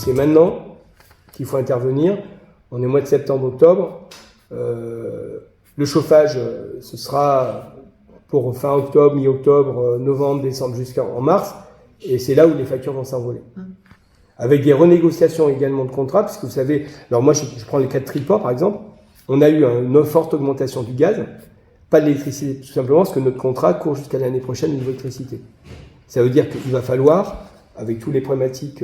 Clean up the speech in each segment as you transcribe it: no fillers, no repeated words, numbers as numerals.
c'est maintenant qu'il faut intervenir. On est au mois de septembre-octobre. Le chauffage, ce sera pour fin octobre, mi-octobre, novembre, décembre jusqu'en mars. Et c'est là où les factures vont s'envoler. Avec des renégociations également de contrats, puisque vous savez, alors moi je prends le cas de Triport par exemple, on a eu une forte augmentation du gaz, pas de l'électricité, tout simplement parce que notre contrat court jusqu'à l'année prochaine au niveau électricité. Ça veut dire qu'il va falloir, avec tous les problématiques,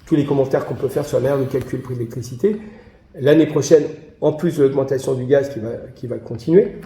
tous les commentaires qu'on peut faire sur la manière de calculer le prix de l'électricité, l'année prochaine, en plus de l'augmentation du gaz qui va continuer,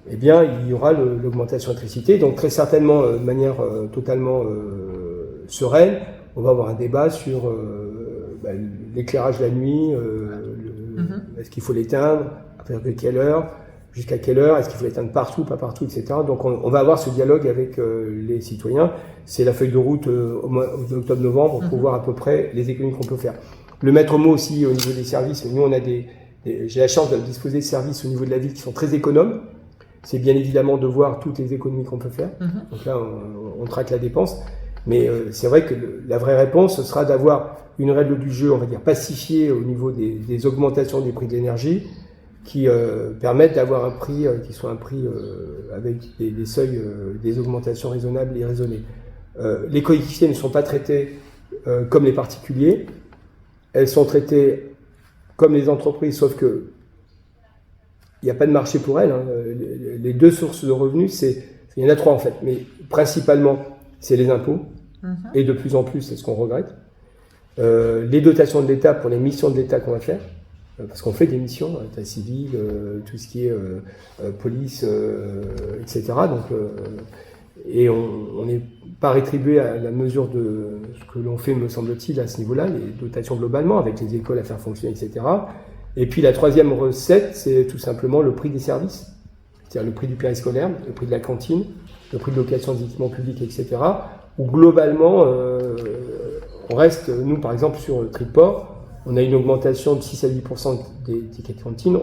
eh bien, il y aura l'augmentation de l'électricité. Donc, très certainement, de manière totalement sereine, on va avoir un débat sur l'éclairage la nuit, est-ce qu'il faut l'éteindre, à partir de quelle heure, jusqu'à quelle heure, est-ce qu'il faut l'éteindre partout, pas partout, etc. Donc, on va avoir ce dialogue avec les citoyens. C'est la feuille de route au mois d'octobre-novembre pour voir à peu près les économies qu'on peut faire. Le maître mot aussi au niveau des services, nous, on a j'ai la chance de disposer de services au niveau de la ville qui sont très économes. C'est bien évidemment de voir toutes les économies qu'on peut faire. Donc là, on traque la dépense. Mais c'est vrai que la vraie réponse, ce sera d'avoir une règle du jeu, on va dire, pacifiée au niveau des augmentations des prix de l'énergie qui permettent d'avoir un prix qui soit un prix avec des seuils, des augmentations raisonnables et raisonnées. Les collectivités ne sont pas traitées comme les particuliers. Elles sont traitées comme les entreprises, sauf que il n'y a pas de marché pour elles. Les deux sources de revenus, il y en a trois en fait, mais principalement, c'est les impôts, et de plus en plus, c'est ce qu'on regrette. Les dotations de l'État pour les missions de l'État qu'on va faire, parce qu'on fait des missions, état civil, tout ce qui est police, etc. Donc, et on n'est pas rétribué à la mesure de ce que l'on fait, me semble-t-il, à ce niveau-là, les dotations globalement, avec les écoles à faire fonctionner, etc. Et puis la troisième recette, c'est tout simplement le prix des services, c'est-à-dire le prix du périscolaire, le prix de la cantine, le prix de location des équipements publics, etc. Où globalement, on reste, nous par exemple sur Triport, on a une augmentation de 6 à 8% des tickets de cantine,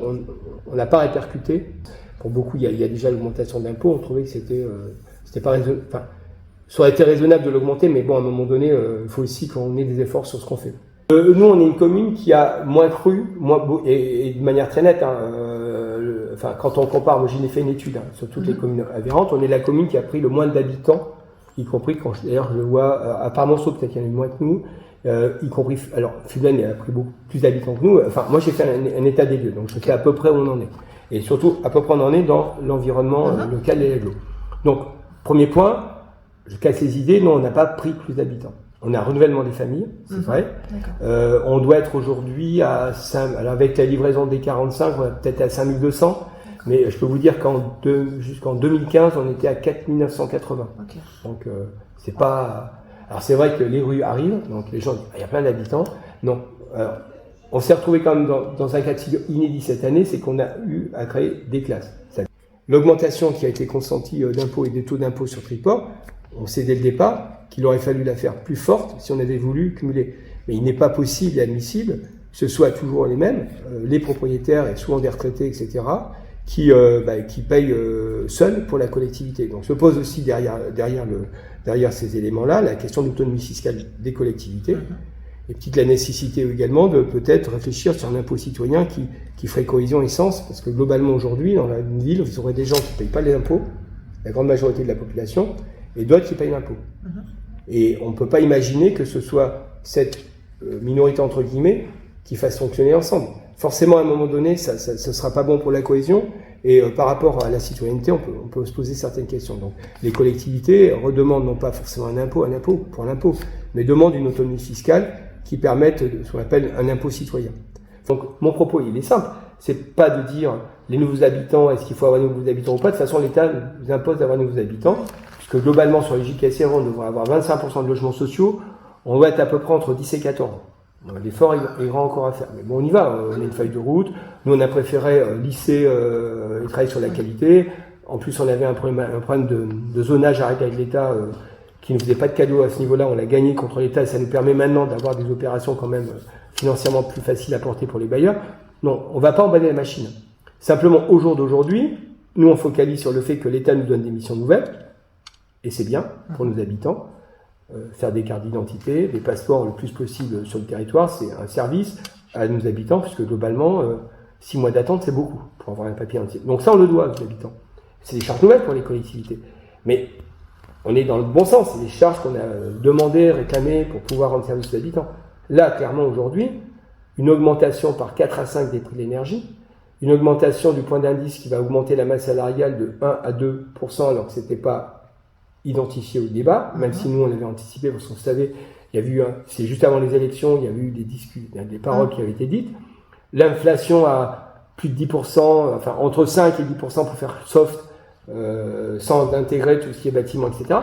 on n'a pas répercuté. Pour beaucoup, il y a déjà l'augmentation de l'impôt, on trouvait que c'était pas raisonnable. Enfin, ça aurait été raisonnable de l'augmenter, mais bon, à un moment donné, il faut aussi qu'on ait des efforts sur ce qu'on fait. Nous, on est une commune qui a moins cru, et de manière très nette, quand on compare, moi j'ai fait une étude sur toutes les communes adhérentes, on est la commune qui a pris le moins d'habitants, y compris quand d'ailleurs je le vois, à part Monceau, peut-être qu'il y en a eu moins que nous, y compris, alors Fublen a pris beaucoup plus d'habitants que nous, enfin moi j'ai fait un état des lieux, donc je sais à peu près où on en est. Et surtout, à peu près où on en est dans l'environnement local et l'agglo. Donc, premier point, je casse les idées, non, on n'a pas pris plus d'habitants. On a un renouvellement des familles, c'est vrai. On doit être aujourd'hui alors avec la livraison des 45, on va peut-être à 5200. Mais je peux vous dire jusqu'en 2015, on était à 4980. Donc, c'est pas... Alors, c'est vrai que les rues arrivent, donc les gens disent, il y a plein d'habitants. Non. Alors, on s'est retrouvé quand même dans un cas de figure inédit cette année, c'est qu'on a eu à créer des classes. L'augmentation qui a été consentie d'impôts et des taux d'impôts sur Triport, on sait dès le départ qu'il aurait fallu la faire plus forte si on avait voulu cumuler. Mais il n'est pas possible et admissible que ce soit toujours les mêmes, les propriétaires et souvent des retraités, etc., qui payent seuls pour la collectivité. Donc se pose aussi derrière ces éléments-là la question de l'autonomie fiscale des collectivités. Et peut-être la nécessité également de peut-être réfléchir sur un impôt citoyen qui ferait cohésion et sens, parce que globalement aujourd'hui, dans une ville, vous aurez des gens qui ne payent pas les impôts, la grande majorité de la population, et d'autres qui payent l'impôt. Et on ne peut pas imaginer que ce soit cette minorité, entre guillemets, qui fasse fonctionner ensemble. Forcément, à un moment donné, ça ne sera pas bon pour la cohésion, et par rapport à la citoyenneté, on peut se poser certaines questions. Donc, les collectivités redemandent non pas forcément un impôt pour l'impôt, mais demandent une autonomie fiscale qui permette ce qu'on appelle un impôt citoyen. Donc, mon propos, il est simple. C'est pas de dire les nouveaux habitants, est-ce qu'il faut avoir de nouveaux habitants ou pas. De toute façon, l'État nous impose d'avoir de nouveaux habitants, puisque globalement, sur les JKCR, on devrait avoir 25% de logements sociaux. On doit être à peu près entre 10 et 14 ans. L'effort est grand encore à faire. Mais bon, on y va. On a une feuille de route. Nous, on a préféré lisser et travailler sur la qualité. En plus, on avait un problème de zonage à régler avec l'État qui ne faisait pas de cadeau à ce niveau-là. On l'a gagné contre l'État et ça nous permet maintenant d'avoir des opérations quand même financièrement plus faciles à porter pour les bailleurs. Non, on ne va pas emballer la machine. Simplement, au jour d'aujourd'hui, nous, on focalise sur le fait que l'État nous donne des missions nouvelles. Et c'est bien pour nos habitants. faire des cartes d'identité, des passeports le plus possible sur le territoire, c'est un service à nos habitants, puisque globalement, 6 mois d'attente, c'est beaucoup pour avoir un papier entier. Donc ça, on le doit aux habitants. C'est des charges nouvelles pour les collectivités. Mais on est dans le bon sens, c'est des charges qu'on a demandées, réclamées pour pouvoir rendre service aux habitants. Là, clairement, aujourd'hui, une augmentation par 4 à 5 des prix de l'énergie, une augmentation du point d'indice qui va augmenter la masse salariale de 1 à 2%, alors que ce n'était pas identifié au débat, même si nous, on l'avait anticipé, parce qu'on savait, il y a eu, c'est juste avant les élections, il y a eu des paroles qui avaient été dites. L'inflation à plus de 10%, enfin entre 5 et 10% pour faire soft, sans intégrer tout ce qui est bâtiment, etc.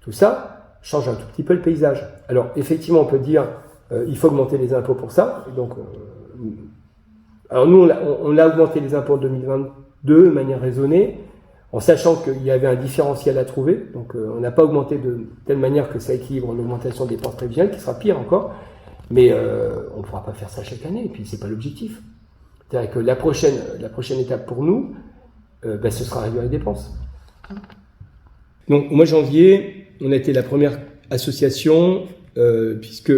Tout ça change un tout petit peu le paysage. Alors, effectivement, on peut dire il faut augmenter les impôts pour ça. Donc, alors nous, on a augmenté les impôts en 2022 de manière raisonnée, en sachant qu'il y avait un différentiel à trouver. Donc, on n'a pas augmenté de telle manière que ça équilibre l'augmentation des dépenses prévisionnelles, qui sera pire encore. Mais on ne pourra pas faire ça chaque année, et puis c'est pas l'objectif. C'est-à-dire que la prochaine étape pour nous, ce sera réduire les dépenses. Donc, au mois de janvier, on a été la première association, puisque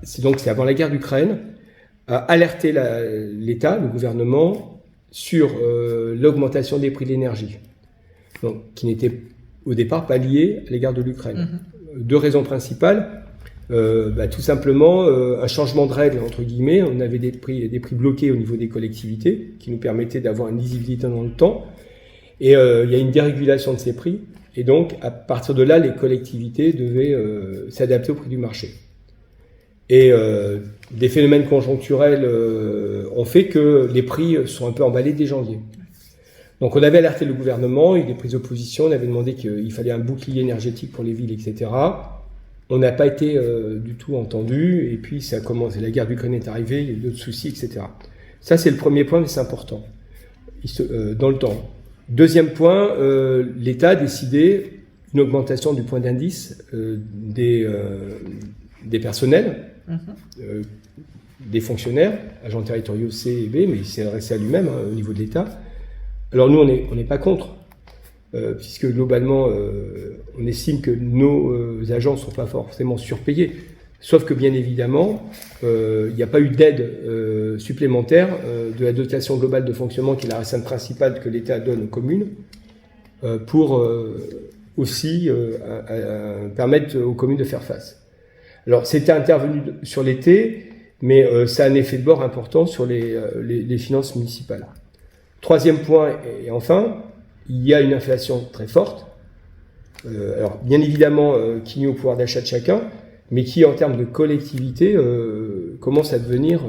c'est avant la guerre d'Ukraine, à alerter l'État, le gouvernement, sur l'augmentation des prix de l'énergie, donc qui n'était au départ pas liée à l'égard de l'Ukraine. Deux raisons principales. Tout simplement, un changement de règle, entre guillemets. On avait des prix bloqués au niveau des collectivités, qui nous permettaient d'avoir une lisibilité dans le temps. Et il y a une dérégulation de ces prix. Et donc, à partir de là, les collectivités devaient s'adapter au prix du marché. Et des phénomènes conjoncturels ont fait que les prix sont un peu emballés dès janvier. Donc, on avait alerté le gouvernement, il y a eu des prises de position, on avait demandé qu'il fallait un bouclier énergétique pour les villes, etc. On n'a pas été du tout entendu, et puis ça a commencé, la guerre d'Ukraine est arrivée, il y a eu d'autres soucis, etc. Ça, c'est le premier point, mais c'est important, dans le temps. Deuxième point, l'État a décidé une augmentation du point d'indice des personnels, des fonctionnaires, agents territoriaux C et B, mais il s'est adressé à lui-même au niveau de l'État. Alors nous, on n'est pas contre. Puisque globalement, on estime que nos agents ne sont pas forcément surpayés. Sauf que bien évidemment, il n'y a pas eu d'aide supplémentaire de la dotation globale de fonctionnement, qui est la recette principale que l'État donne aux communes, pour aussi permettre aux communes de faire face. Alors, c'était intervenu sur l'été, mais ça a un effet de bord important sur les finances municipales. Troisième point, et enfin, il y a une inflation très forte, alors bien évidemment qui nuit au pouvoir d'achat de chacun, mais qui en termes de collectivité commence à devenir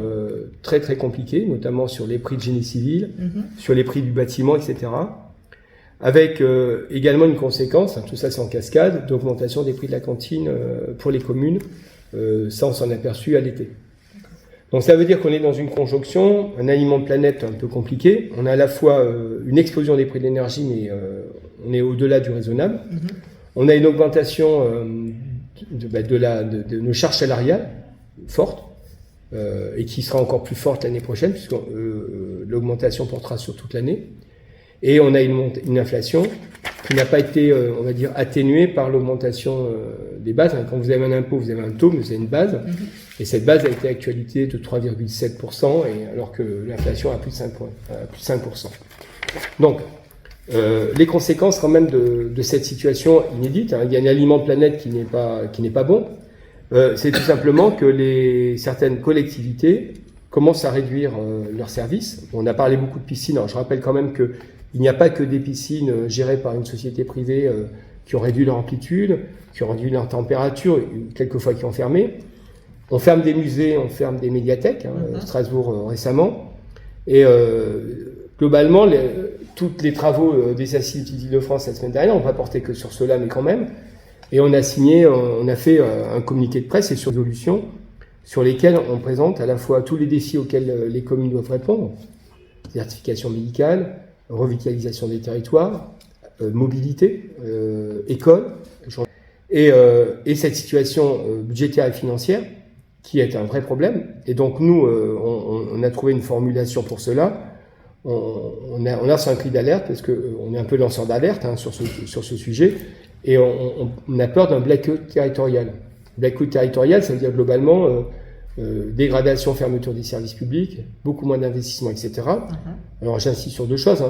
très très compliqué, notamment sur les prix de génie civil, sur les prix du bâtiment, etc. Avec également une conséquence, tout ça c'est en cascade, d'augmentation des prix de la cantine pour les communes, ça on s'en est aperçu à l'été. Donc ça veut dire qu'on est dans une conjonction, un aliment de planète un peu compliqué. On a à la fois une explosion des prix de l'énergie, mais on est au-delà du raisonnable. On a une augmentation de nos charges salariales fortes, et qui sera encore plus forte l'année prochaine, puisque l'augmentation portera sur toute l'année. Et on a une inflation qui n'a pas été, on va dire, atténuée par l'augmentation des bases. Quand vous avez un impôt, vous avez un taux, mais vous avez une base. Et cette base a été actualité de 3,7%, alors que l'inflation a plus de 5%. Donc, les conséquences quand même de cette situation inédite, il y a un aliment de planète qui n'est pas bon, c'est tout simplement que certaines collectivités commencent à réduire leurs services. On a parlé beaucoup de piscines, alors je rappelle quand même qu'il n'y a pas que des piscines gérées par une société privée qui ont réduit leur amplitude, qui ont réduit leur température, quelquefois qui ont fermé. On ferme des musées, on ferme des médiathèques, Strasbourg récemment, et globalement, tous les travaux des assises d'Île-de-France la semaine dernière n'ont pas porté que sur cela, mais quand même. Et on a fait un communiqué de presse et sur résolutions sur lesquelles on présente à la fois tous les défis auxquels les communes doivent répondre, certification médicale, revitalisation des territoires, mobilité, école, et cette situation budgétaire et financière qui est un vrai problème. Et donc nous, on a trouvé une formulation pour cela. On a lancé un cri d'alerte parce qu'on est un peu lanceur d'alerte sur ce sujet. Et on a peur d'un blackout territorial. Blackout territorial, ça veut dire globalement dégradation, fermeture des services publics, beaucoup moins d'investissements, etc. Alors j'insiste sur deux choses.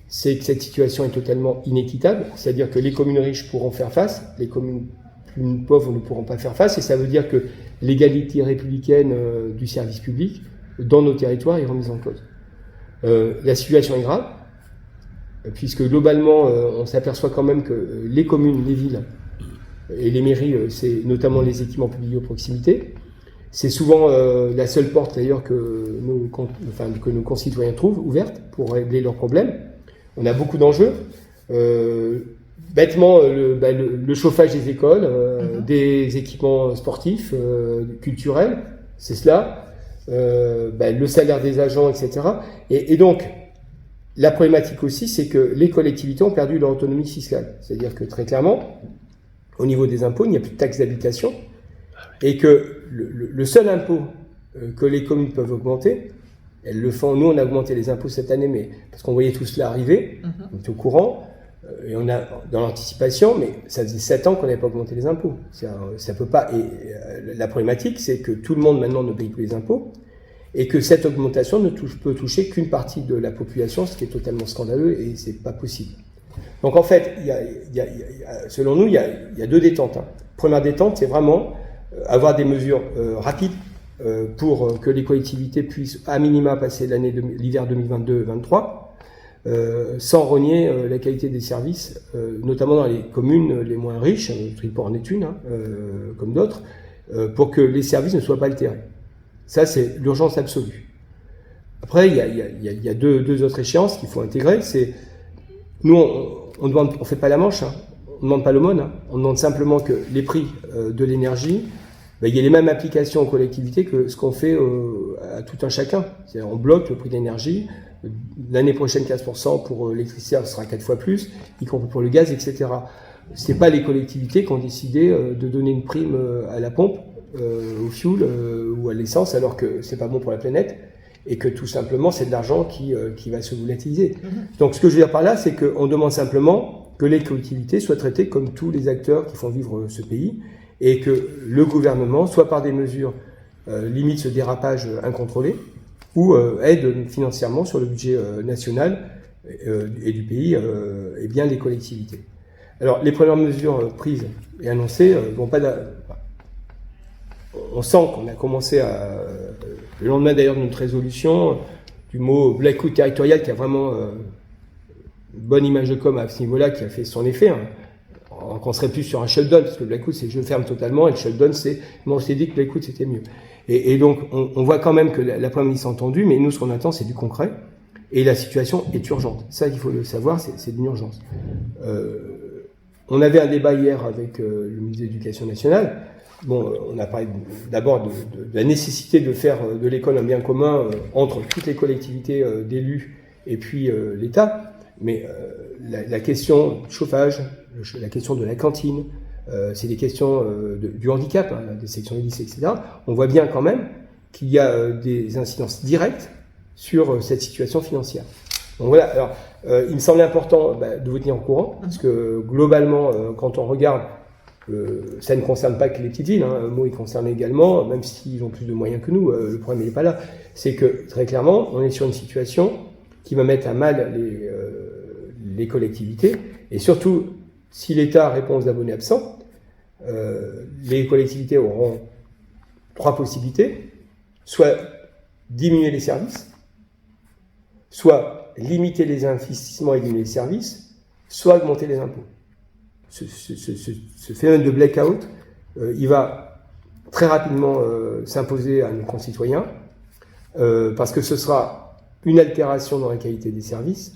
C'est que cette situation est totalement inéquitable, c'est-à-dire que les communes riches pourront faire face, les communes plus pauvres ne pourront pas faire face, et ça veut dire que l'égalité républicaine du service public dans nos territoires est remise en cause. La situation est grave, puisque globalement, on s'aperçoit quand même que les communes, les villes et les mairies, c'est notamment les équipements publics de proximité. C'est souvent la seule porte d'ailleurs que nos concitoyens trouvent ouverte pour régler leurs problèmes. On a beaucoup d'enjeux. Bêtement, le chauffage des écoles, des équipements sportifs, culturels, c'est cela. Le salaire des agents, etc. Et donc, la problématique aussi, c'est que les collectivités ont perdu leur autonomie fiscale. C'est-à-dire que très clairement, au niveau des impôts, il n'y a plus de taxes d'habitation et que le seul impôt que les communes peuvent augmenter, elles le font. Nous, on a augmenté les impôts cette année, mais parce qu'on voyait tout cela arriver, on était au courant, et on a dans l'anticipation, mais ça faisait 7 ans qu'on n'avait pas augmenté les impôts. Ça peut pas. Et la problématique, c'est que tout le monde maintenant ne paye plus les impôts, et que cette augmentation peut toucher qu'une partie de la population, ce qui est totalement scandaleux, et c'est pas possible. Donc en fait, selon nous, il y a deux détentes. Première détente, c'est vraiment avoir des mesures rapides pour que les collectivités puissent à minima passer l'hiver 2022-2023 sans rogner la qualité des services, notamment dans les communes les moins riches, Triport en est une, comme d'autres, pour que les services ne soient pas altérés. Ça, c'est l'urgence absolue. Après, il y a deux autres échéances qu'il faut intégrer. C'est nous, on fait pas la manche, on demande pas l'aumône, on demande simplement que les prix de l'énergie, il y ait les mêmes applications aux collectivités que ce qu'on fait à tout un chacun. C'est-à-dire, on bloque le prix de l'énergie. L'année prochaine, 15% pour l'électricité, ce sera 4 fois plus, y compris pour le gaz, etc. C'est pas les collectivités qui ont décidé de donner une prime à la pompe, au fioul ou à l'essence, alors que c'est pas bon pour la planète. Et que tout simplement, c'est de l'argent qui va se volatiliser. Donc, ce que je veux dire par là, c'est qu'on demande simplement que les collectivités soient traitées comme tous les acteurs qui font vivre ce pays, et que le gouvernement, soit par des mesures limite ce dérapage incontrôlé, ou aide financièrement sur le budget national et du pays, et bien les collectivités. Alors, les premières mesures prises et annoncées vont pas... On sent qu'on a commencé à... Le lendemain d'ailleurs de notre résolution, du mot blackout territorial qui a vraiment une bonne image de com à ce niveau-là, qui a fait son effet. On serait plus sur un shutdown, parce que le blackout c'est je ferme totalement, et le shutdown c'est... Moi on s'est dit que le blackout c'était mieux. Et donc on voit quand même que la Première ministre a entendu, mais nous ce qu'on attend c'est du concret, et la situation est urgente. Ça il faut le savoir, c'est d'une urgence. On avait un débat hier avec le ministre de l'Éducation nationale. Bon, on a parlé d'abord de la nécessité de faire de l'école un bien commun entre toutes les collectivités d'élus et puis l'État, mais la question du chauffage, la question de la cantine, c'est des questions du handicap, des sections de lycée, etc. On voit bien quand même qu'il y a des incidences directes sur cette situation financière. Donc voilà, alors il me semble important de vous tenir au courant, parce que globalement, quand on regarde, ça ne concerne pas que les petites villes, Meaux il concerne également, même s'ils ont plus de moyens que nous, le problème n'est pas là. C'est que très clairement, on est sur une situation qui va mettre à mal les collectivités, et surtout, si l'État répond aux abonnés absents, les collectivités auront 3 possibilités, soit diminuer les services, soit limiter les investissements et diminuer les services, soit augmenter les impôts. Ce phénomène de blackout, il va très rapidement s'imposer à nos concitoyens, parce que ce sera une altération dans la qualité des services,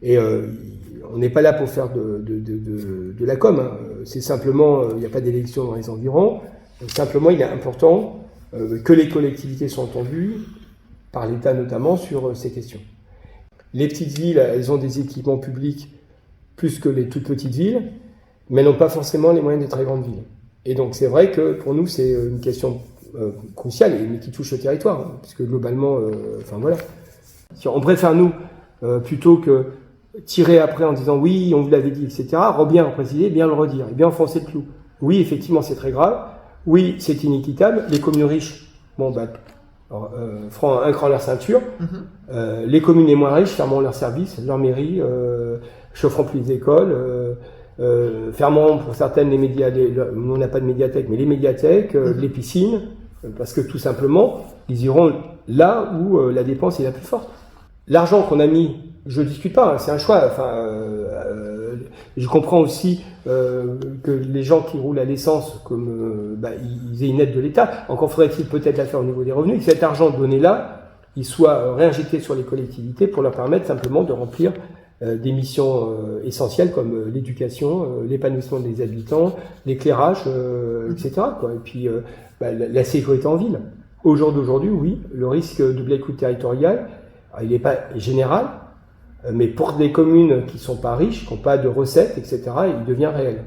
et on n'est pas là pour faire de la com, c'est simplement, il n'y a pas d'élection dans les environs, simplement il est important que les collectivités soient entendues, par l'État notamment, sur ces questions. Les petites villes, elles ont des équipements publics plus que les toutes petites villes, mais n'ont pas forcément les moyens des très grandes villes. Et donc c'est vrai que pour nous c'est une question cruciale, mais qui touche le territoire, puisque globalement, enfin voilà. On préfère nous, plutôt que tirer après en disant oui, on vous l'avait dit, etc., bien préciser, bien le redire, et bien enfoncer le clou. Oui, effectivement, c'est très grave. Oui, c'est inéquitable. Les communes riches, feront un cran leur ceinture. Les communes les moins riches fermeront leurs services, leurs mairies, chaufferont plus les écoles, fermeront pour certaines les médias, on n'a pas de médiathèque, mais les médiathèques, les piscines, parce que tout simplement, ils iront là où la dépense est la plus forte. L'argent qu'on a mis, je ne discute pas, hein, c'est un choix. Je comprends aussi que les gens qui roulent à l'essence, ils aient une aide de l'État. Encore faudrait-il peut-être la faire au niveau des revenus, que cet argent donné là, il soit réinjecté sur les collectivités pour leur permettre simplement de remplir des missions essentielles comme l'éducation, l'épanouissement des habitants, l'éclairage, etc., quoi. Et puis la sécurité en ville. Au jour d'aujourd'hui, oui, le risque de blackout territorial, il n'est pas général, mais pour des communes qui ne sont pas riches, qui n'ont pas de recettes, etc., il devient réel.